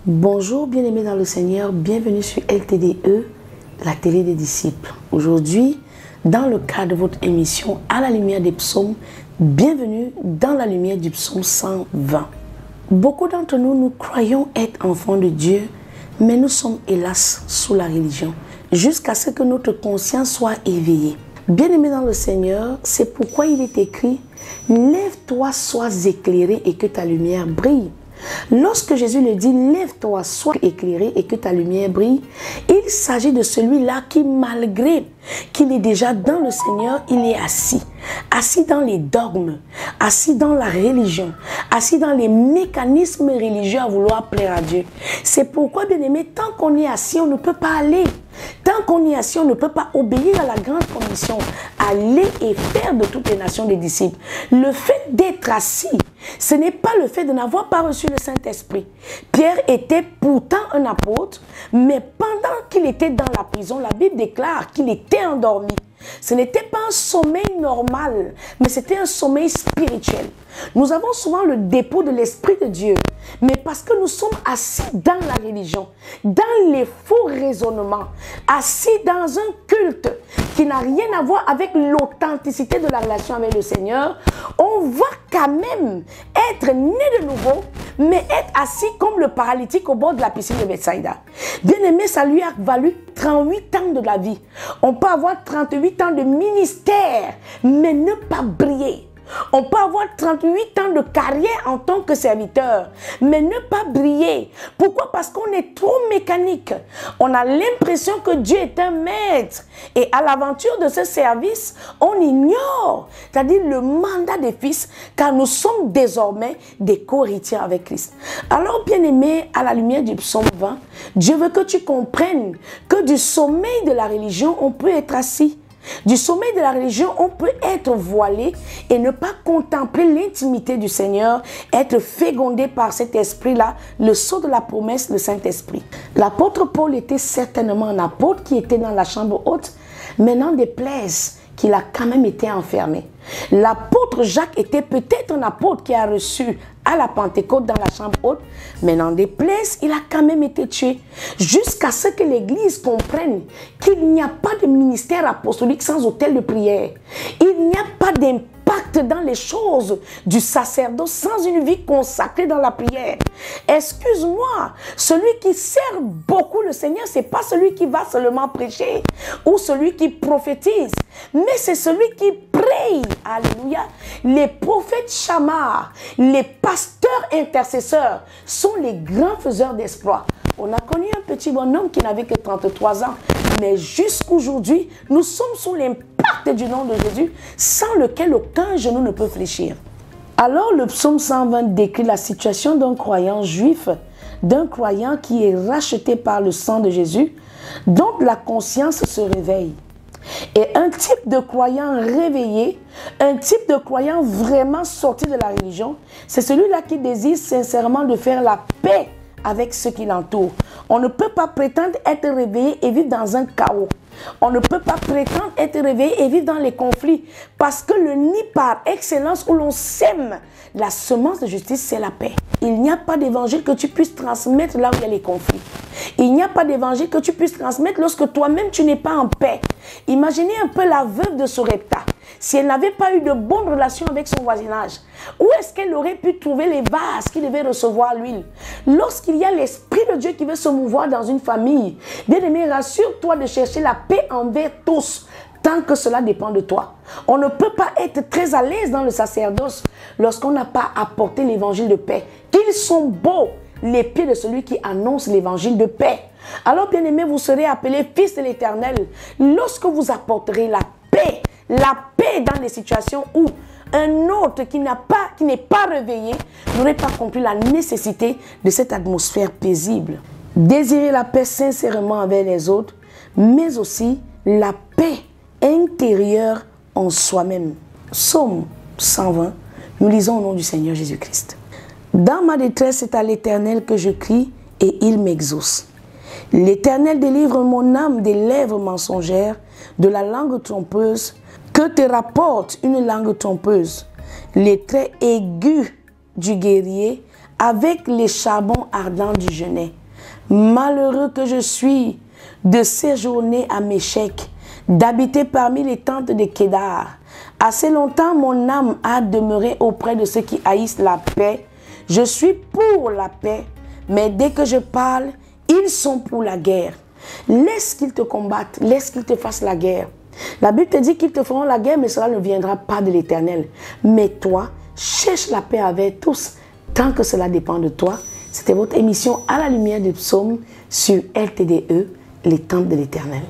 Bonjour bien-aimés dans le Seigneur, bienvenue sur LTDE, la télé des disciples. Aujourd'hui, dans le cadre de votre émission À la lumière des psaumes, bienvenue dans la lumière du psaume 120. Beaucoup d'entre nous, nous croyons être enfants de Dieu, mais nous sommes hélas sous la religion, jusqu'à ce que notre conscience soit éveillée. Bien-aimés dans le Seigneur, c'est pourquoi il est écrit « Lève-toi, sois éclairé et que ta lumière brille ». Lorsque Jésus le dit, lève-toi, sois éclairé et que ta lumière brille, il s'agit de celui-là qui, malgré qu'il est déjà dans le Seigneur, il est assis. Assis dans les dogmes, assis dans la religion, assis dans les mécanismes religieux à vouloir plaire à Dieu. C'est pourquoi, bien-aimé, tant qu'on est assis, on ne peut pas aller. Tant qu'on est assis, on ne peut pas obéir à la grande commission, aller et faire de toutes les nations des disciples. Le fait d'être assis, ce n'est pas le fait de n'avoir pas reçu le Saint-Esprit. Pierre était pourtant un apôtre, mais pendant qu'il était dans la prison, la Bible déclare qu'il était endormi. Ce n'était pas un sommeil normal, mais c'était un sommeil spirituel. Nous avons souvent le dépôt de l'Esprit de Dieu, mais parce que nous sommes assis dans la religion, dans les faux raisonnements, assis dans un culte qui n'a rien à voir avec l'authenticité de la relation avec le Seigneur, on va quand même être né de nouveau, mais être assis comme le paralytique au bord de la piscine de Bethsaïda. Bien aimé, ça lui a valu 38 ans de la vie. On peut avoir 38 ans de ministère, mais ne pas briller. On peut avoir 38 ans de carrière en tant que serviteur, mais ne pas briller. Pourquoi? Parce qu'on est trop mécanique. On a l'impression que Dieu est un maître. Et à l'aventure de ce service, on ignore, c'est-à-dire le mandat des fils, car nous sommes désormais des co-héritiers avec Christ. Alors, bien-aimé, à la lumière du psaume 20, Dieu veut que tu comprennes que du sommeil de la religion, on peut être assis. Du sommeil de la religion, on peut être voilé et ne pas contempler l'intimité du Seigneur, être fécondé par cet esprit-là, le sceau de la promesse, le Saint-Esprit. L'apôtre Paul était certainement un apôtre qui était dans la chambre haute, mais n'en déplaise qu'il a quand même été enfermé. L'apôtre Jacques était peut-être un apôtre qui a reçu à la Pentecôte dans la chambre haute, mais n'en déplaise, il a quand même été tué. Jusqu'à ce que l'Église comprenne qu'il n'y a pas de ministère apostolique sans autel de prière. Il n'y a pas d'impact dans les choses du sacerdoce sans une vie consacrée dans la prière. Excuse-moi, celui qui sert beaucoup le Seigneur, ce n'est pas celui qui va seulement prêcher ou celui qui prophétise, mais c'est celui qui prie. Alléluia. Les prophètes chamars, les pasteurs intercesseurs sont les grands faiseurs d'espoir. On a connu un petit bonhomme qui n'avait que 33 ans, mais jusqu'aujourd'hui, nous sommes sous l'impact du nom de Jésus, sans lequel aucun genou ne peut fléchir. Alors le psaume 120 décrit la situation d'un croyant juif, d'un croyant qui est racheté par le sang de Jésus, dont la conscience se réveille. Et un type de croyant réveillé, un type de croyant vraiment sorti de la religion, c'est celui-là qui désire sincèrement de faire la paix avec ceux qui l'entourent. On ne peut pas prétendre être réveillé et vivre dans un chaos. On ne peut pas prétendre être réveillé et vivre dans les conflits. Parce que le nid par excellence où l'on sème la semence de justice, c'est la paix. Il n'y a pas d'évangile que tu puisses transmettre là où il y a les conflits. Il n'y a pas d'évangile que tu puisses transmettre lorsque toi-même tu n'es pas en paix. Imaginez un peu la veuve de Sorepta. Si elle n'avait pas eu de bonnes relations avec son voisinage, où est-ce qu'elle aurait pu trouver les vases qui devaient recevoir l'huile? Lorsqu'il y a l'Esprit de Dieu qui veut se mouvoir dans une famille, bien-aimé, rassure-toi de chercher la paix envers tous, tant que cela dépend de toi. On ne peut pas être très à l'aise dans le sacerdoce lorsqu'on n'a pas apporté l'évangile de paix. Qu'ils sont beaux les pieds de celui qui annonce l'évangile de paix. Alors, bien-aimé, vous serez appelés fils de l'Éternel lorsque vous apporterez la paix. La paix dans les situations où un autre qui n'est pas réveillé n'aurait pas compris la nécessité de cette atmosphère paisible. Désirer la paix sincèrement avec les autres, mais aussi la paix intérieure en soi-même. Psaume 120, nous lisons au nom du Seigneur Jésus-Christ. Dans ma détresse, c'est à l'Éternel que je crie et il m'exauce. L'Éternel délivre mon âme des lèvres mensongères, de la langue trompeuse, que te rapporte une langue trompeuse, les traits aigus du guerrier avec les charbons ardents du genêt. Malheureux que je suis de séjourner à Méchec, d'habiter parmi les tentes de Kédar. Assez longtemps, mon âme a demeuré auprès de ceux qui haïssent la paix. Je suis pour la paix, mais dès que je parle, ils sont pour la guerre. Laisse qu'ils te combattent, laisse qu'ils te fassent la guerre. La Bible te dit qu'ils te feront la guerre, mais cela ne viendra pas de l'Éternel. Mais toi, cherche la paix avec tous, tant que cela dépend de toi. C'était votre émission à la lumière des psaumes sur LTDE, les tentes de l'Éternel.